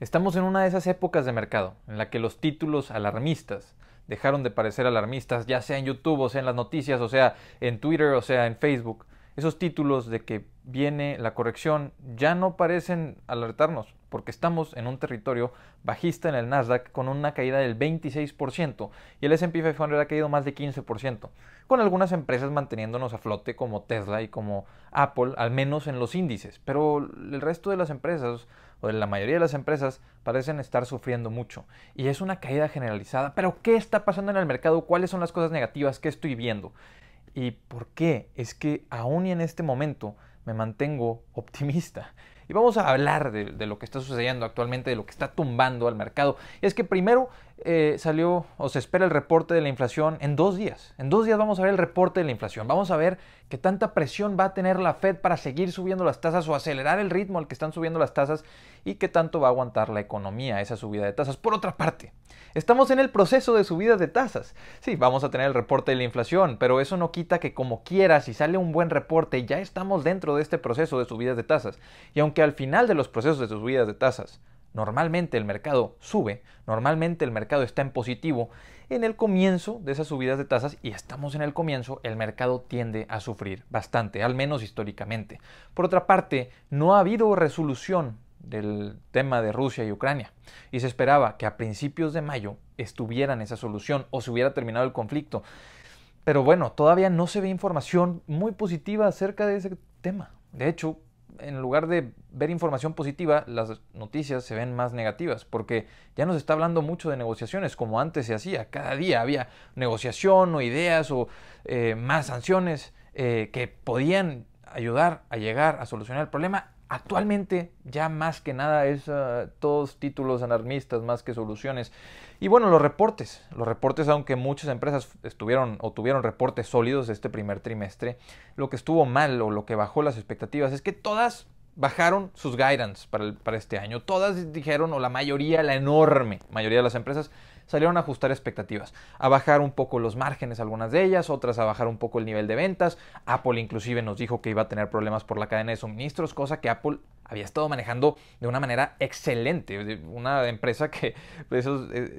Estamos en una de esas épocas de mercado en la que los títulos alarmistas dejaron de parecer alarmistas, ya sea en YouTube, o sea en las noticias, o sea en Twitter, o sea en Facebook. Esos títulos de que viene la corrección ya no parecen alertarnos, porque estamos en un territorio bajista en el Nasdaq con una caída del 26% y el S&P 500 ha caído más de 15%, con algunas empresas manteniéndonos a flote como Tesla y como Apple, al menos en los índices, pero el resto de las empresas o de la mayoría de las empresas parecen estar sufriendo mucho y es una caída generalizada. Pero ¿qué está pasando en el mercado? ¿Cuáles son las cosas negativas que estoy viendo? ¿Y por qué? Es que aún y en este momento me mantengo optimista. Y vamos a hablar de lo que está sucediendo actualmente, de lo que está tumbando al mercado. Y es que primero salió o se espera el reporte de la inflación en 2 días. En 2 días vamos a ver el reporte de la inflación. Vamos a ver qué tanta presión va a tener la Fed para seguir subiendo las tasas o acelerar el ritmo al que están subiendo las tasas y qué tanto va a aguantar la economía esa subida de tasas. Por otra parte, estamos en el proceso de subidas de tasas. Sí, vamos a tener el reporte de la inflación, pero eso no quita que como quiera, si sale un buen reporte, ya estamos dentro de este proceso de subidas de tasas. Y aunque al final de los procesos de subidas de tasas, normalmente el mercado sube, normalmente el mercado está en positivo, en el comienzo de esas subidas de tasas, y estamos en el comienzo, el mercado tiende a sufrir bastante, al menos históricamente. Por otra parte, no ha habido resolución del tema de Rusia y Ucrania, y se esperaba que a principios de mayo estuvieran esa solución o se hubiera terminado el conflicto. Pero bueno, todavía no se ve información muy positiva acerca de ese tema. De hecho, en lugar de ver información positiva, las noticias se ven más negativas, porque ya no se está hablando mucho de negociaciones como antes se hacía. Cada día había negociación o ideas o más sanciones que podían ayudar a llegar a solucionar el problema. Actualmente ya más que nada es todos títulos alarmistas más que soluciones. Y bueno, los reportes, aunque muchas empresas estuvieron o tuvieron reportes sólidos este primer trimestre, lo que estuvo mal o lo que bajó las expectativas es que todas bajaron sus guidance para este año. Todas dijeron, o la mayoría, la enorme mayoría de las empresas, salieron a ajustar expectativas, a bajar un poco los márgenes, algunas de ellas, otras a bajar un poco el nivel de ventas. Apple inclusive nos dijo que iba a tener problemas por la cadena de suministros, cosa que Apple había estado manejando de una manera excelente. Una empresa que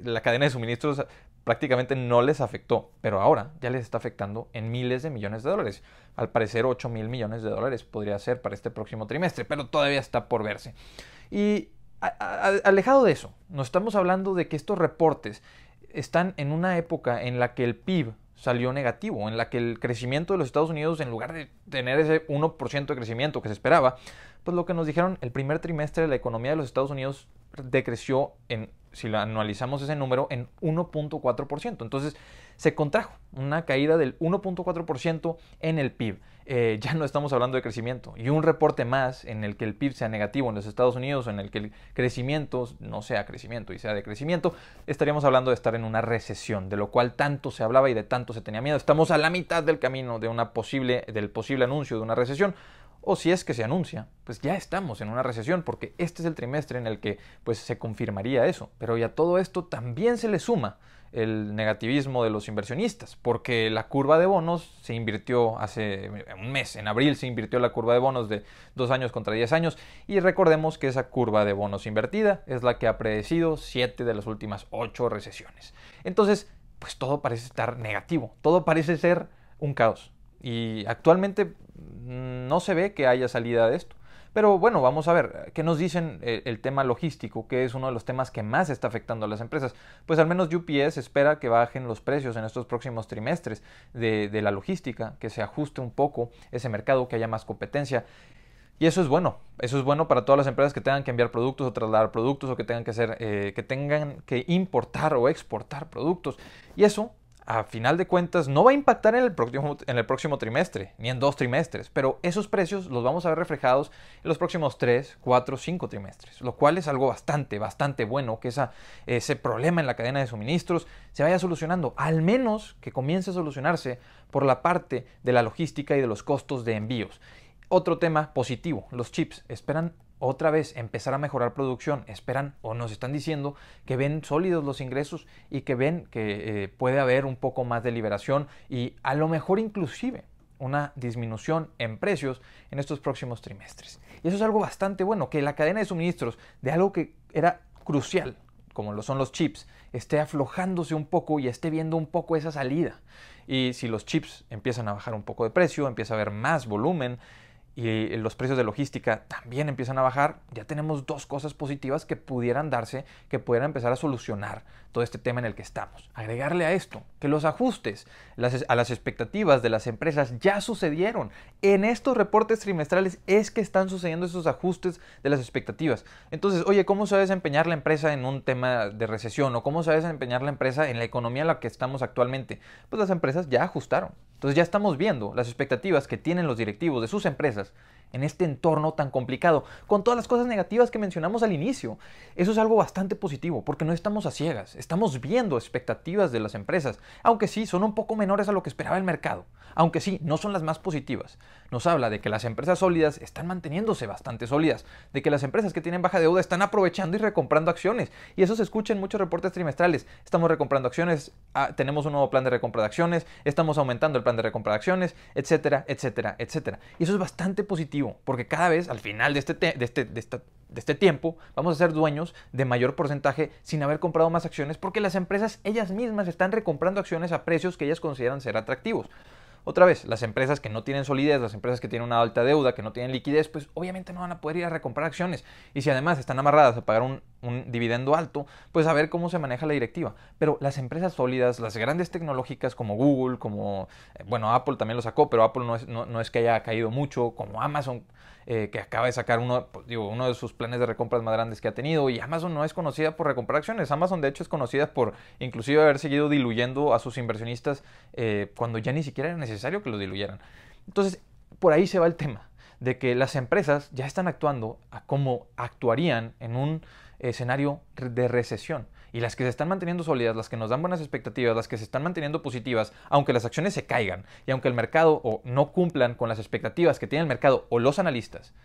la cadena de suministros prácticamente no les afectó, pero ahora ya les está afectando en miles de millones de dólares. Al parecer 8,000 millones de dólares podría ser para este próximo trimestre, pero todavía está por verse. Y alejado de eso, nos estamos hablando de que estos reportes están en una época en la que el PIB salió negativo, en la que el crecimiento de los Estados Unidos, en lugar de tener ese 1% de crecimiento que se esperaba, pues lo que nos dijeron, el primer trimestre de la economía de los Estados Unidos decreció si lo anualizamos ese número, en 1.4%. Entonces se contrajo una caída del 1.4% en el PIB. Ya no estamos hablando de crecimiento. Y un reporte más en el que el PIB sea negativo en los Estados Unidos, en el que el crecimiento no sea crecimiento y sea de crecimiento, estaríamos hablando de estar en una recesión, de lo cual tanto se hablaba y de tanto se tenía miedo. Estamos a la mitad del camino del posible anuncio de una recesión. O si es que se anuncia, pues ya estamos en una recesión, porque este es el trimestre en el que pues, se confirmaría eso. Pero ya todo esto también se le suma el negativismo de los inversionistas, porque la curva de bonos se invirtió hace un mes, en abril se invirtió la curva de bonos de 2 años contra 10 años, y recordemos que esa curva de bonos invertida es la que ha predecido 7 de las últimas 8 recesiones. Entonces, pues todo parece estar negativo, todo parece ser un caos. Y actualmente no se ve que haya salida de esto. Pero bueno, vamos a ver, ¿qué nos dicen el tema logístico, que es uno de los temas que más está afectando a las empresas? Pues al menos UPS espera que bajen los precios en estos próximos trimestres de la logística, que se ajuste un poco ese mercado, que haya más competencia. Y eso es bueno para todas las empresas que tengan que enviar productos o trasladar productos o que tengan que importar o exportar productos. Y eso, a final de cuentas, no va a impactar en el próximo trimestre, ni en 2 trimestres, pero esos precios los vamos a ver reflejados en los próximos 3, 4, 5 trimestres, lo cual es algo bastante bueno, que ese problema en la cadena de suministros se vaya solucionando, al menos que comience a solucionarse por la parte de la logística y de los costos de envíos. Otro tema positivo, los chips esperan otra vez empezar a mejorar producción, esperan o nos están diciendo que ven sólidos los ingresos y que ven que puede haber un poco más de liberación y a lo mejor inclusive una disminución en precios en estos próximos trimestres. Y eso es algo bastante bueno, que la cadena de suministros de algo que era crucial, como lo son los chips, esté aflojándose un poco y esté viendo un poco esa salida. Y si los chips empiezan a bajar un poco de precio, empieza a haber más volumen y los precios de logística también empiezan a bajar, ya tenemos dos cosas positivas que pudieran darse, que pudieran empezar a solucionar todo este tema en el que estamos. Agregarle a esto que los ajustes a las expectativas de las empresas ya sucedieron. En estos reportes trimestrales es que están sucediendo esos ajustes de las expectativas. Entonces, oye, ¿cómo se va a desempeñar la empresa en un tema de recesión? ¿O cómo se va a desempeñar la empresa en la economía en la que estamos actualmente? Pues las empresas ya ajustaron. Entonces ya estamos viendo las expectativas que tienen los directivos de sus empresas en este entorno tan complicado, con todas las cosas negativas que mencionamos al inicio. Eso es algo bastante positivo, porque no estamos a ciegas, estamos viendo expectativas de las empresas, aunque sí son un poco menores a lo que esperaba el mercado, aunque sí no son las más positivas. Nos habla de que las empresas sólidas están manteniéndose bastante sólidas, de que las empresas que tienen baja deuda están aprovechando y recomprando acciones, y eso se escucha en muchos reportes trimestrales. Estamos recomprando acciones, tenemos un nuevo plan de recompra de acciones, estamos aumentando el plan de recompra de acciones, etcétera, etcétera, etcétera. Y eso es bastante positivo, porque cada vez al final de este tiempo vamos a ser dueños de mayor porcentaje sin haber comprado más acciones, porque las empresas ellas mismas están recomprando acciones a precios que ellas consideran ser atractivos. Otra vez, las empresas que no tienen solidez, las empresas que tienen una alta deuda, que no tienen liquidez, pues obviamente no van a poder ir a recomprar acciones. Y si además están amarradas a pagar un dividendo alto, pues a ver cómo se maneja la directiva. Pero las empresas sólidas, las grandes tecnológicas como Google, como, bueno, Apple también lo sacó, pero Apple no es que haya caído mucho, como Amazon, que acaba de sacar uno de sus planes de recompras más grandes que ha tenido, y Amazon no es conocida por recomprar acciones. Amazon de hecho es conocida por inclusive haber seguido diluyendo a sus inversionistas cuando ya ni siquiera era necesario que los diluyeran. Entonces, por ahí se va el tema, de que las empresas ya están actuando a como actuarían en un escenario de recesión. Y las que se están manteniendo sólidas, las que nos dan buenas expectativas, las que se están manteniendo positivas, aunque las acciones se caigan y aunque el mercado no cumplan con las expectativas que tiene el mercado o los analistas,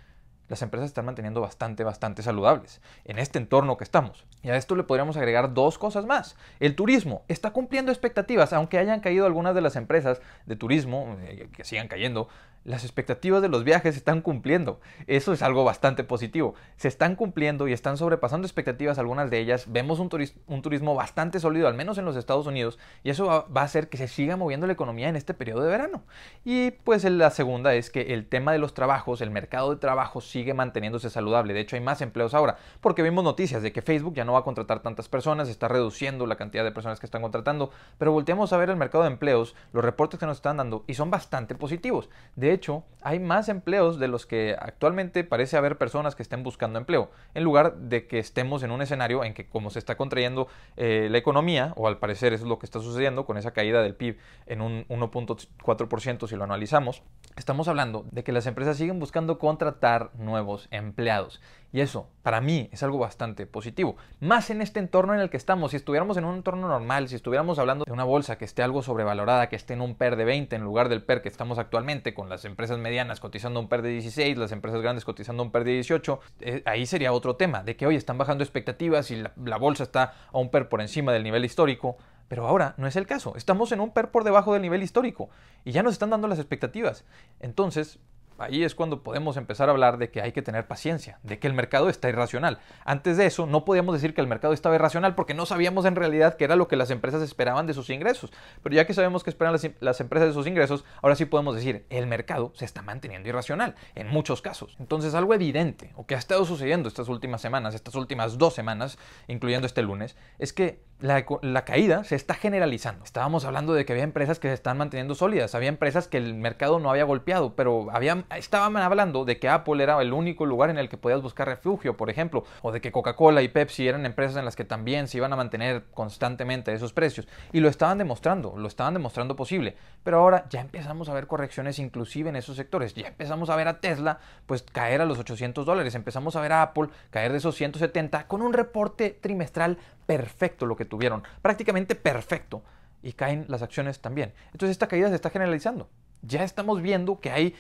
las empresas se están manteniendo bastante saludables en este entorno que estamos. Y a esto le podríamos agregar dos cosas más. El turismo está cumpliendo expectativas, aunque hayan caído algunas de las empresas de turismo, que sigan cayendo. Las expectativas de los viajes se están cumpliendo. Eso es algo bastante positivo. Se están cumpliendo y están sobrepasando expectativas algunas de ellas. Vemos un turismo bastante sólido, al menos en los Estados Unidos, y eso va a hacer que se siga moviendo la economía en este periodo de verano. Y pues la segunda es que el tema de los trabajos, el mercado de trabajo sigue manteniéndose saludable. De hecho, hay más empleos ahora, porque vimos noticias de que Facebook ya no va a contratar tantas personas, está reduciendo la cantidad de personas que están contratando, pero volteamos a ver el mercado de empleos, los reportes que nos están dando, y son bastante positivos. De hecho, hay más empleos de los que actualmente parece haber personas que estén buscando empleo, en lugar de que estemos en un escenario en que, como se está contrayendo la economía, o al parecer eso es lo que está sucediendo con esa caída del PIB en un 1.4% si lo analizamos, estamos hablando de que las empresas siguen buscando contratar nuevos empleados. Y eso, para mí, es algo bastante positivo. Más en este entorno en el que estamos. Si estuviéramos en un entorno normal, si estuviéramos hablando de una bolsa que esté algo sobrevalorada, que esté en un PER de 20 en lugar del PER que estamos actualmente, con las empresas medianas cotizando un PER de 16, las empresas grandes cotizando un PER de 18, ahí sería otro tema, de que hoy están bajando expectativas y la bolsa está a un PER por encima del nivel histórico. Pero ahora no es el caso. Estamos en un PER por debajo del nivel histórico y ya nos están dando las expectativas. Entonces, ahí es cuando podemos empezar a hablar de que hay que tener paciencia, de que el mercado está irracional. Antes de eso, no podíamos decir que el mercado estaba irracional porque no sabíamos en realidad qué era lo que las empresas esperaban de sus ingresos. Pero ya que sabemos qué esperan las empresas de sus ingresos, ahora sí podemos decir, el mercado se está manteniendo irracional, en muchos casos. Entonces, algo evidente, o que ha estado sucediendo estas últimas semanas, estas últimas 2 semanas, incluyendo este lunes, es que la caída se está generalizando. Estábamos hablando de que había empresas que se están manteniendo sólidas, había empresas que el mercado no había golpeado, pero estaban hablando de que Apple era el único lugar en el que podías buscar refugio, por ejemplo, o de que Coca-Cola y Pepsi eran empresas en las que también se iban a mantener constantemente esos precios, y lo estaban demostrando posible. Pero ahora ya empezamos a ver correcciones inclusive en esos sectores, ya empezamos a ver a Tesla pues caer a los $800, empezamos a ver a Apple caer de esos 170 con un reporte trimestral perfecto, lo que tuvieron, prácticamente perfecto, y caen las acciones también. Entonces esta caída se está generalizando. Ya estamos viendo que hay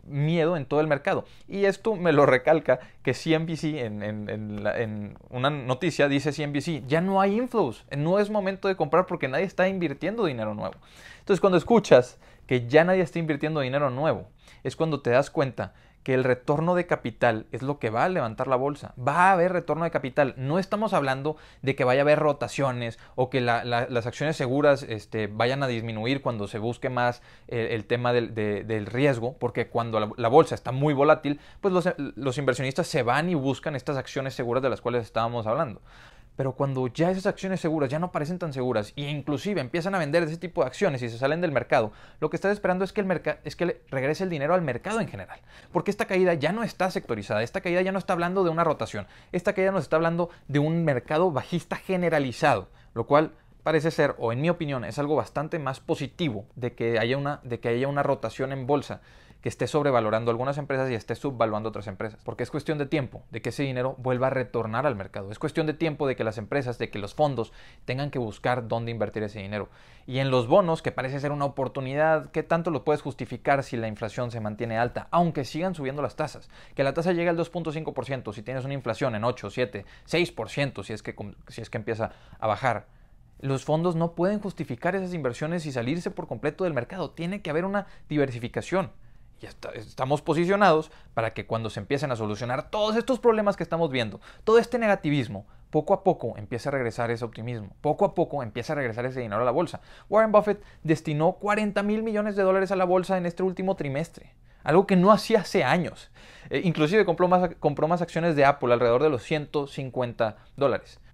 miedo en todo el mercado. Y esto me lo recalca que CNBC, en una noticia dice CNBC, ya no hay inflows, no es momento de comprar porque nadie está invirtiendo dinero nuevo. Entonces cuando escuchas que ya nadie está invirtiendo dinero nuevo, es cuando te das cuenta que el retorno de capital es lo que va a levantar la bolsa. Va a haber retorno de capital. No estamos hablando de que vaya a haber rotaciones o que las acciones seguras vayan a disminuir cuando se busque más el tema del riesgo, porque cuando la bolsa está muy volátil, pues los inversionistas se van y buscan estas acciones seguras de las cuales estábamos hablando. Pero cuando ya esas acciones seguras ya no parecen tan seguras e inclusive empiezan a vender ese tipo de acciones y se salen del mercado, lo que estás esperando es que regrese el dinero al mercado en general. Porque esta caída ya no está sectorizada, esta caída ya no está hablando de una rotación, esta caída nos está hablando de un mercado bajista generalizado, lo cual parece ser, o en mi opinión, es algo bastante más positivo de que haya una rotación en bolsa que esté sobrevalorando algunas empresas y esté subvaluando otras empresas. Porque es cuestión de tiempo de que ese dinero vuelva a retornar al mercado. Es cuestión de tiempo de que las empresas, de que los fondos tengan que buscar dónde invertir ese dinero. Y en los bonos, que parece ser una oportunidad, ¿qué tanto lo puedes justificar si la inflación se mantiene alta? Aunque sigan subiendo las tasas. Que la tasa llegue al 2.5% si tienes una inflación en 8, 7, 6% si es que empieza a bajar. Los fondos no pueden justificar esas inversiones y salirse por completo del mercado. Tiene que haber una diversificación. Y estamos posicionados para que cuando se empiecen a solucionar todos estos problemas que estamos viendo, todo este negativismo, poco a poco empieza a regresar ese optimismo, poco a poco empieza a regresar ese dinero a la bolsa. Warren Buffett destinó $40,000 millones a la bolsa en este último trimestre, algo que no hacía hace años. Inclusive compró más acciones de Apple, alrededor de los $150.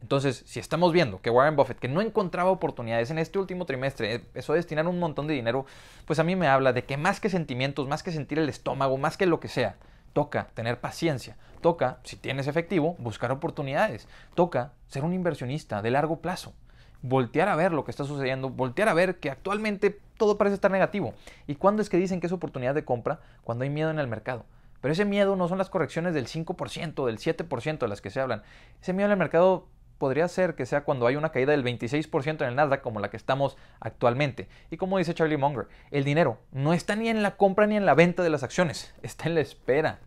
Entonces, si estamos viendo que Warren Buffett, que no encontraba oportunidades en este último trimestre, empezó a destinar un montón de dinero, pues a mí me habla de que más que sentimientos, más que sentir el estómago, más que lo que sea, toca tener paciencia, toca, si tienes efectivo, buscar oportunidades, toca ser un inversionista de largo plazo, voltear a ver lo que está sucediendo, voltear a ver que actualmente todo parece estar negativo. ¿Y cuándo es que dicen que es oportunidad de compra? Cuando hay miedo en el mercado. Pero ese miedo no son las correcciones del 5%, del 7% de las que se hablan. Ese miedo en el mercado podría ser que sea cuando hay una caída del 26% en el Nasdaq como la que estamos actualmente. Y como dice Charlie Munger, el dinero no está ni en la compra ni en la venta de las acciones, está en la espera.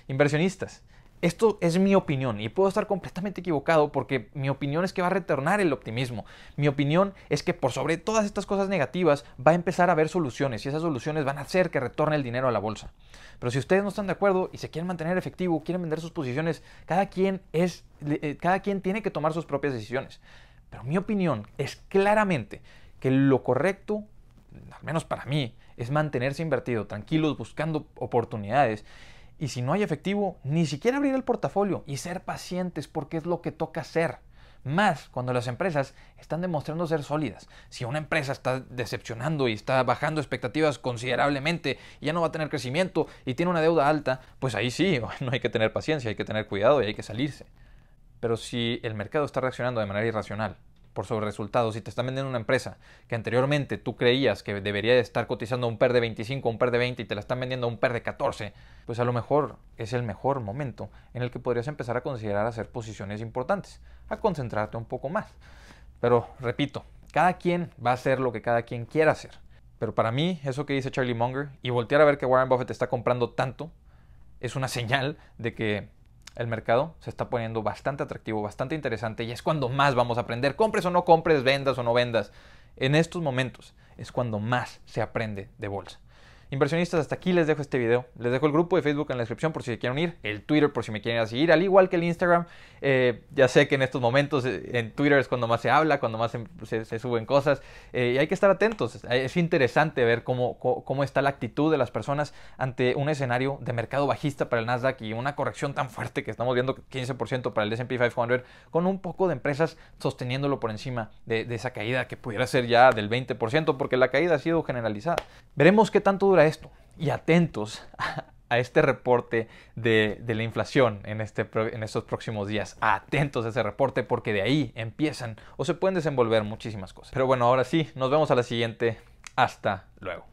Inversionistas, esto es mi opinión y puedo estar completamente equivocado porque mi opinión es que va a retornar el optimismo. Mi opinión es que por sobre todas estas cosas negativas va a empezar a haber soluciones y esas soluciones van a hacer que retorne el dinero a la bolsa. Pero si ustedes no están de acuerdo y se quieren mantener efectivo, quieren vender sus posiciones, cada quien tiene que tomar sus propias decisiones. Pero mi opinión es claramente que lo correcto, al menos para mí, es mantenerse invertido, tranquilos, buscando oportunidades. Y si no hay efectivo, ni siquiera abrir el portafolio y ser pacientes porque es lo que toca hacer. Más cuando las empresas están demostrando ser sólidas. Si una empresa está decepcionando y está bajando expectativas considerablemente y ya no va a tener crecimiento y tiene una deuda alta, pues ahí sí, no hay que tener paciencia, hay que tener cuidado y hay que salirse. Pero si el mercado está reaccionando de manera irracional por sobre resultados, si te están vendiendo una empresa que anteriormente tú creías que debería de estar cotizando a un PER de 25, un PER de 20 y te la están vendiendo a un PER de 14, pues a lo mejor es el mejor momento en el que podrías empezar a considerar hacer posiciones importantes, a concentrarte un poco más. Pero repito, cada quien va a hacer lo que cada quien quiera hacer. Pero para mí, eso que dice Charlie Munger y voltear a ver que Warren Buffett está comprando tanto, es una señal de que el mercado se está poniendo bastante atractivo, bastante interesante y es cuando más vamos a aprender. Compres o no compres, vendas o no vendas. En estos momentos es cuando más se aprende de bolsa. Inversionistas, hasta aquí les dejo este video. Les dejo el grupo de Facebook en la descripción por si se quieren unir, el Twitter por si me quieren seguir, al igual que el Instagram. Ya sé que en estos momentos en Twitter es cuando más se habla, cuando más se suben cosas y hay que estar atentos. Es interesante ver cómo está la actitud de las personas ante un escenario de mercado bajista para el Nasdaq y una corrección tan fuerte que estamos viendo, 15% para el S&P 500, con un poco de empresas sosteniéndolo por encima de esa caída que pudiera ser ya del 20%, porque la caída ha sido generalizada. Veremos qué tanto dura esto y atentos a este reporte de la inflación en estos próximos días. Atentos a ese reporte porque de ahí empiezan o se pueden desenvolver muchísimas cosas. Pero bueno, ahora sí, nos vemos a la siguiente. Hasta luego.